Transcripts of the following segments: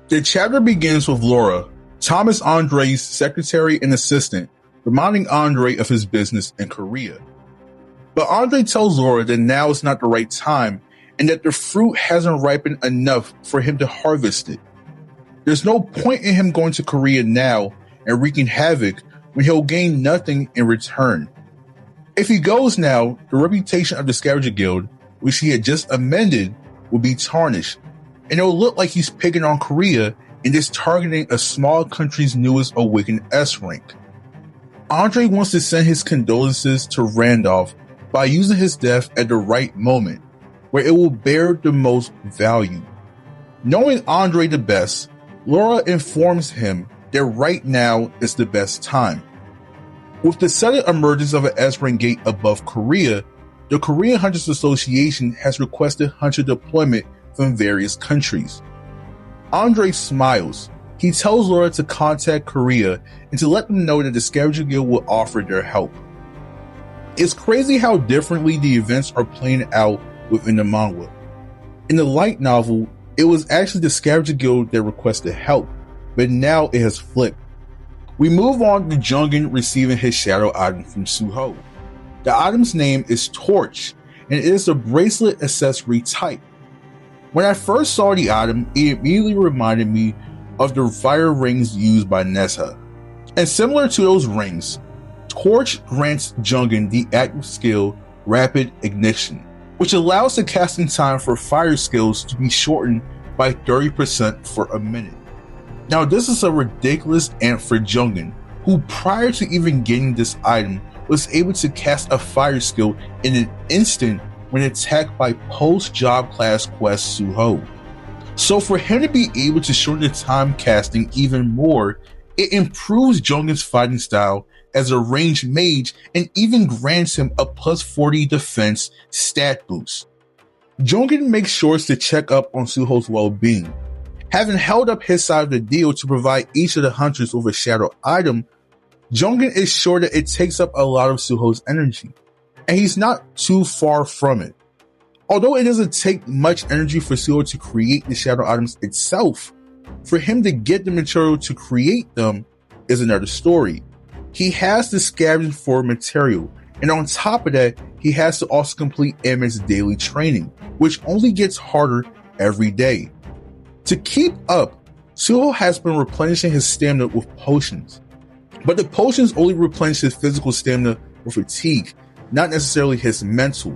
The chapter begins with Laura, Thomas Andre's secretary and assistant, reminding Andre of his business in Korea. But Andre tells Laura that now is not the right time and that the fruit hasn't ripened enough for him to harvest it. There's no point in him going to Korea now and wreaking havoc when he'll gain nothing in return. If he goes now, the reputation of the Scavenger Guild, which he had just amended, will be tarnished, and it'll look like he's picking on Korea and just targeting a small country's newest awakened S rank. Andre wants to send his condolences to Randolph by using his death at the right moment, where it will bear the most value. Knowing Andre the best, Laura informs him that right now is the best time. With the sudden emergence of an S-rank gate above Korea, the Korean Hunters Association has requested hunter deployment from various countries. Andre smiles. He tells Laura to contact Korea and to let them know that the Scavenger Guild will offer their help. It's crazy how differently the events are playing out within the manhwa. In the light novel, it was actually the Scavenger Guild that requested help, but now it has flipped. We move on to Jungin receiving his shadow item from Suho. The item's name is Torch, and it is a bracelet accessory type. When I first saw the item, it immediately reminded me of the fire rings used by Nesha. And similar to those rings, Torch grants Jungin the active skill Rapid Ignition, which allows the casting time for fire skills to be shortened by 30% for a minute. Now this is a ridiculous ant for Jungin, who prior to even getting this item was able to cast a fire skill in an instant when attacked by post-job class quest Suho. So for him to be able to shorten the time casting even more, it improves Jungin's fighting style as a ranged mage and even grants him a plus 40 defense stat boost. Jungin makes sure to check up on Suho's well-being. Having held up his side of the deal to provide each of the hunters with a shadow item, Jungin is sure that it takes up a lot of Suho's energy, and he's not too far from it. Although it doesn't take much energy for Suho to create the shadow items itself, for him to get the material to create them is another story. He has to scavenge for material, and on top of that, he has to also complete Emmett's daily training, which only gets harder every day. To keep up, Suho has been replenishing his stamina with potions, but the potions only replenish his physical stamina with fatigue, not necessarily his mental.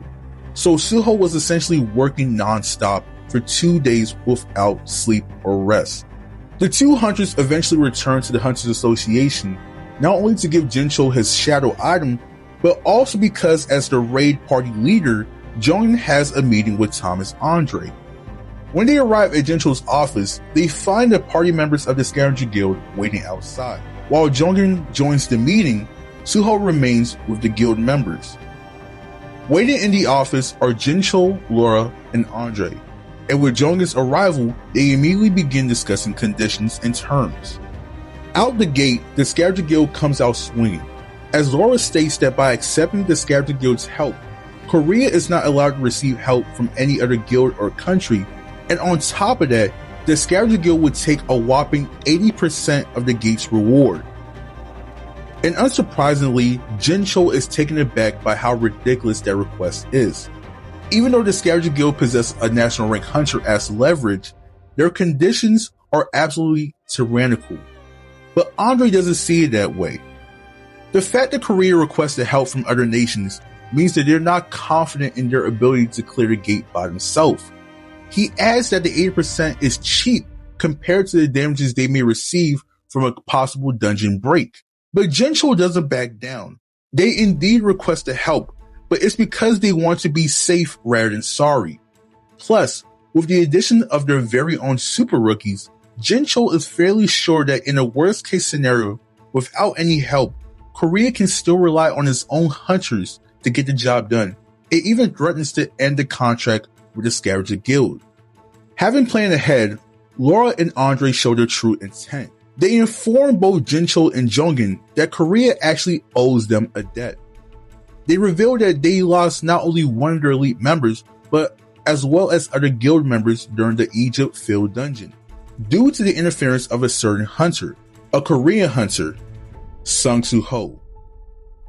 So Suho was essentially working non-stop for 2 days without sleep or rest. The two hunters eventually return to the Hunters Association, not only to give Jincho his shadow item, but also because as the raid party leader, Jungin has a meeting with Thomas Andre. When they arrive at Jincho's office, they find the party members of the Scavenger Guild waiting outside. While Jungin joins the meeting, Suho remains with the guild members. Waiting in the office are Jincho, Laura, and Andre, and with Jungin's arrival, they immediately begin discussing conditions and terms. Out the gate, the Scavenger Guild comes out swinging, as Laura states that by accepting the Scavenger Guild's help, Korea is not allowed to receive help from any other guild or country, and on top of that, the Scavenger Guild would take a whopping 80% of the gate's reward. And unsurprisingly, Jincho is taken aback by how ridiculous that request is. Even though the Scavenger Guild possess a national rank hunter as leverage, their conditions are absolutely tyrannical. But Andre doesn't see it that way. The fact that Korea requested help from other nations means that they're not confident in their ability to clear the gate by themselves. He adds that the 80% is cheap compared to the damages they may receive from a possible dungeon break. But Jincho doesn't back down. They indeed request the help, but it's because they want to be safe rather than sorry. Plus, with the addition of their very own super rookies, Jincho is fairly sure that in a worst case scenario, without any help, Korea can still rely on its own hunters to get the job done. It even threatens to end the contract with the Scavenger Guild. Having planned ahead, Laura and Andre show their true intent. They inform both Jincho and Jungin that Korea actually owes them a debt. They reveal that they lost not only one of their elite members, but as well as other guild members during the Egypt field dungeon. due to the interference of a certain hunter, a Korean hunter, Sung Suho.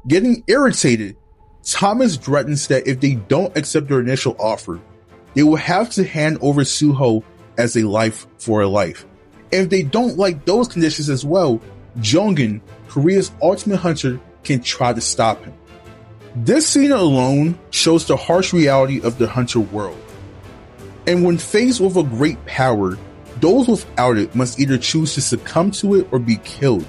Getting irritated, Thomas threatens that if they don't accept their initial offer, they will have to hand over Suho as a life for a life. And if they don't like those conditions as well, Jongin, Korea's ultimate hunter, can try to stop him. This scene alone shows the harsh reality of the hunter world. And when faced with a great power, those without it must either choose to succumb to it or be killed.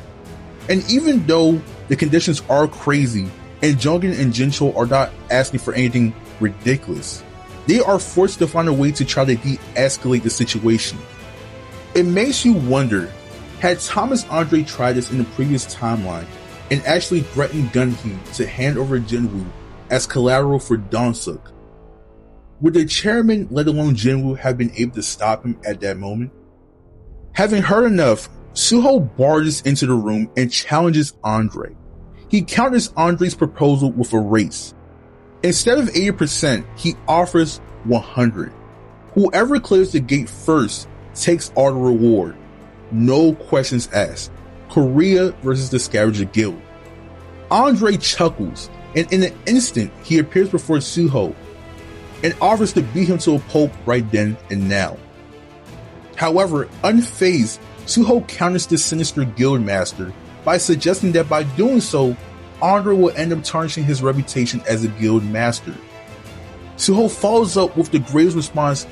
And even though the conditions are crazy, and Jongin and Jinchul are not asking for anything ridiculous, they are forced to find a way to try to de-escalate the situation. It makes you wonder, had Thomas Andre tried this in the previous timeline and actually threatened Gunhee to hand over Jinwoo as collateral for Donsuk, would the chairman, let alone Jinwoo, have been able to stop him at that moment? Having heard enough, Suho barges into the room and challenges Andre. He counters Andre's proposal with a race. Instead of 80%, he offers 100. Whoever clears the gate first takes all the reward. No questions asked. Korea versus the Scavenger Guild. Andre chuckles, and in an instant, he appears before Suho and offers to beat him to a pulp right then and now. However, unfazed, Suho counters the sinister guild master by suggesting that by doing so, Andre will end up tarnishing his reputation as a guild master. Suho follows up with the greatest response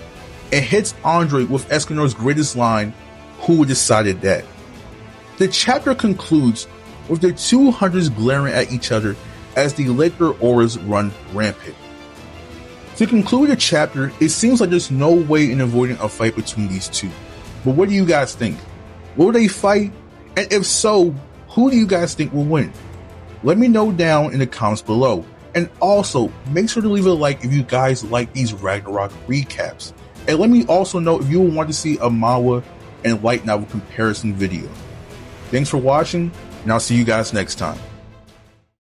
and hits Andre with Escanor's greatest line, "Who decided that?" The chapter concludes with the two hunters glaring at each other as they let their auras run rampant. To conclude the chapter, it seems like there's no way in avoiding a fight between these two. But what do you guys think? Will they fight? And if so, who do you guys think will win? Let me know down in the comments below. And also, make sure to leave a like if you guys like these Ragnarok recaps. And let me also know if you want to see a manhwa and light novel comparison video. Thanks for watching, and I'll see you guys next time.